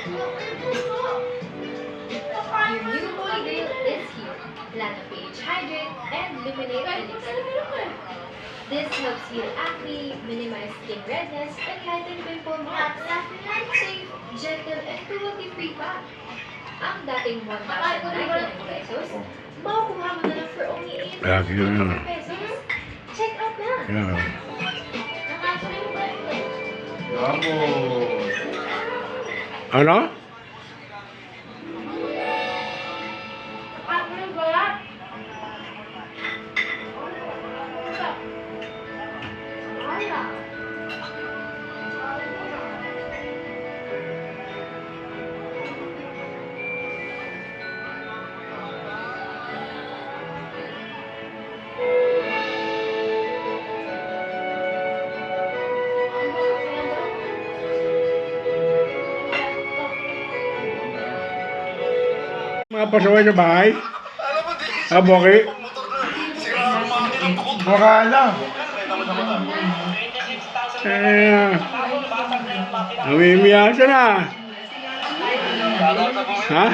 Your new holy grail is here. Lana pH Hydrate and Luminate Elixir. This helps heal acne, minimize skin redness, and lighten pimple marks. Safe, gentle, and cruelty-free pa. Ang dating 1,099 pesos, makukuha mo na lang for only 800 pesos. Check out na! Yeah. Vamos! Ano? Mga pasaway sa bahay? Boki? Baka lang! Namimiyasan na. Ha?